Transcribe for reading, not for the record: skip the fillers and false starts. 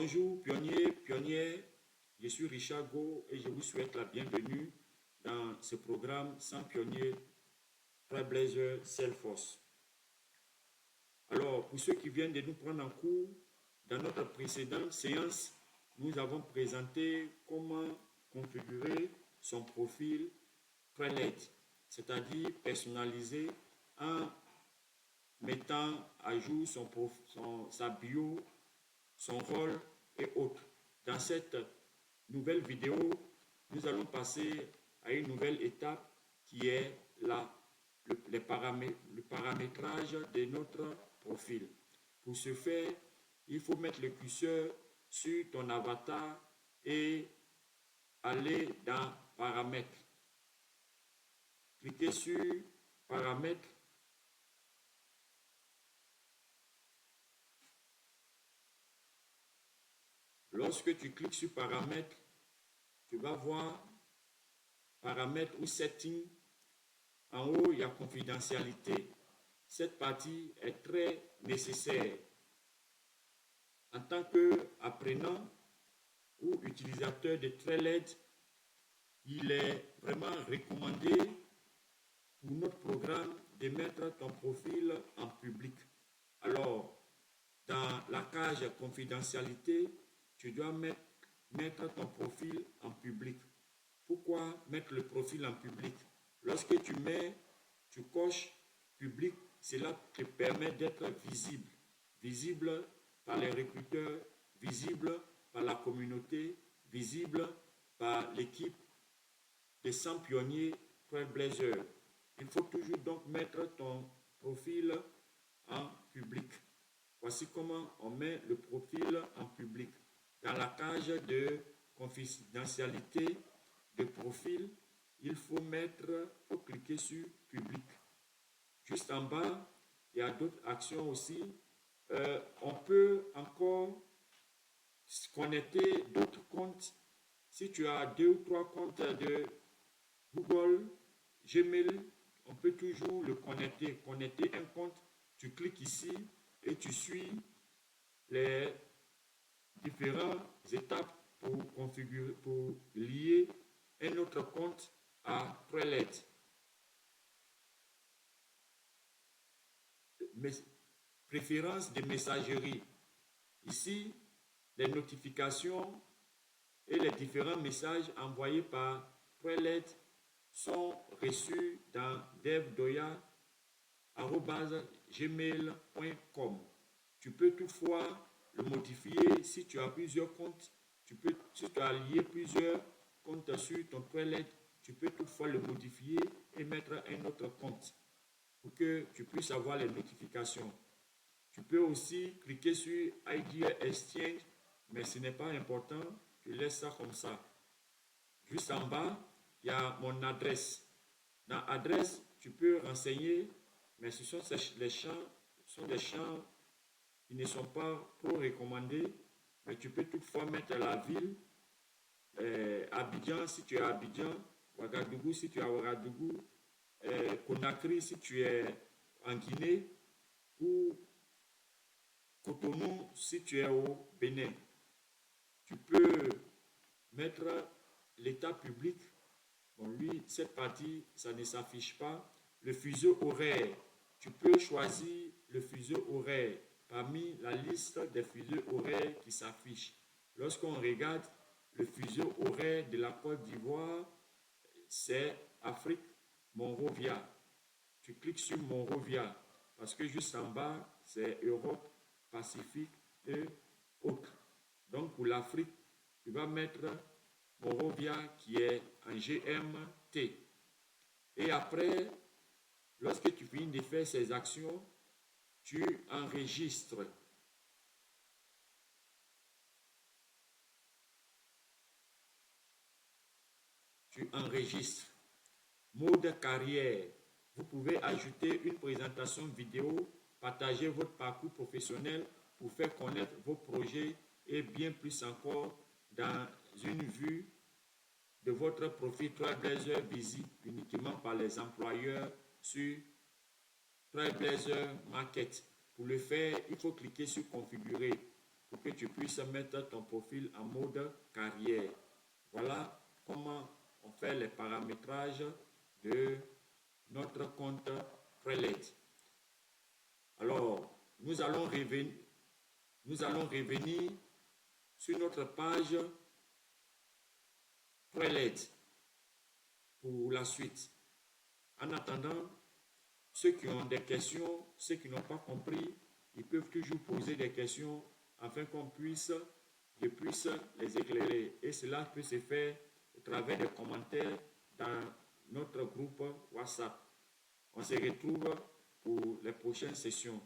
Bonjour pionniers, pionnières, je suis Richard Go et je vous souhaite la bienvenue dans ce programme 100 pionniers Trailblazer Salesforce. Alors, pour ceux qui viennent de nous prendre en cours, dans notre précédente séance, nous avons présenté comment configurer son profil Trailhead, c'est-à-dire personnalisé en mettant à jour sa bio, son rôle et autres. Dans cette nouvelle vidéo, nous allons passer à une nouvelle étape qui est le paramétrage de notre profil. Pour ce faire, il faut mettre le curseur sur ton avatar et aller dans Paramètres. Cliquez sur Paramètres. Lorsque tu cliques sur Paramètres, tu vas voir Paramètres ou Settings. En haut, il y a Confidentialité. Cette partie est très nécessaire. En tant qu'apprenant ou utilisateur de Trailhead, il est vraiment recommandé pour notre programme de mettre ton profil en public. Alors, dans la case confidentialité, tu dois mettre ton profil en public. Pourquoi mettre le profil en public? Lorsque tu coches public, cela te permet d'être visible. Visible par les recruteurs, visible par la communauté, visible par l'équipe des 100 pionniers Trailblazer. Il faut toujours donc mettre ton profil en public. Voici comment on met le profil en public. Dans la case de confidentialité de profil, il faut cliquer sur public. Juste en bas, il y a d'autres actions aussi. On peut encore connecter d'autres comptes. Si tu as 2 ou 3 comptes de Google, Gmail, on peut toujours le connecter. Connecter un compte, tu cliques ici et tu suis les différentes étapes pour configurer, pour lier un autre compte à Trailhead. Préférences de messagerie. Ici, les notifications et les différents messages envoyés par Trailhead sont reçus dans devdoya@gmail.com. Tu peux toutefois le modifier si tu as plusieurs comptes. Si tu as lié plusieurs comptes sur ton Trailhead, tu peux toutefois le modifier et mettre un autre compte pour que tu puisses avoir les notifications. Tu peux aussi cliquer sur Idea Exchange, mais ce n'est pas important, je laisse ça comme ça. Juste en bas, il y a mon adresse. Dans adresse, tu peux renseigner, mais ce sont des champs qui ne sont pas trop recommandés, mais tu peux toutefois mettre la ville, Abidjan si tu es à Abidjan, Ouagadougou si tu es à Ouagadougou, Conakry si tu es en Guinée, ou Cotonou si tu es au Bénin. Tu peux mettre l'état public. Bon, lui, cette partie, ça ne s'affiche pas. Le fuseau horaire, tu peux choisir le fuseau horaire parmi la liste des fuseaux horaires qui s'affichent. Lorsqu'on regarde le fuseau horaire de la Côte d'Ivoire, c'est Afrique Monrovia. Tu cliques sur Monrovia parce que juste en bas, c'est Europe, Pacifique et autres. Donc pour l'Afrique, tu vas mettre Monrovia qui est en GMT. Et après, lorsque tu finis de faire ces actions, tu enregistres. Tu enregistres. Mode carrière. Vous pouvez ajouter une présentation vidéo, partager votre parcours professionnel pour faire connaître vos projets et bien plus encore dans une vue de votre profil Trailblazer visible uniquement par les employeurs sur Trailblazer Market. Pour le faire, il faut cliquer sur Configurer. pour que tu puisses mettre ton profil en mode carrière. Voilà comment on fait les paramétrages de notre compte Preled. Alors, nous allons revenir sur notre page Preled pour la suite. En attendant, ceux qui ont des questions, ceux qui n'ont pas compris, ils peuvent toujours poser des questions afin je puisse les éclairer. Et cela peut se faire au travers des commentaires dans notre groupe WhatsApp. On se retrouve pour les prochaines sessions.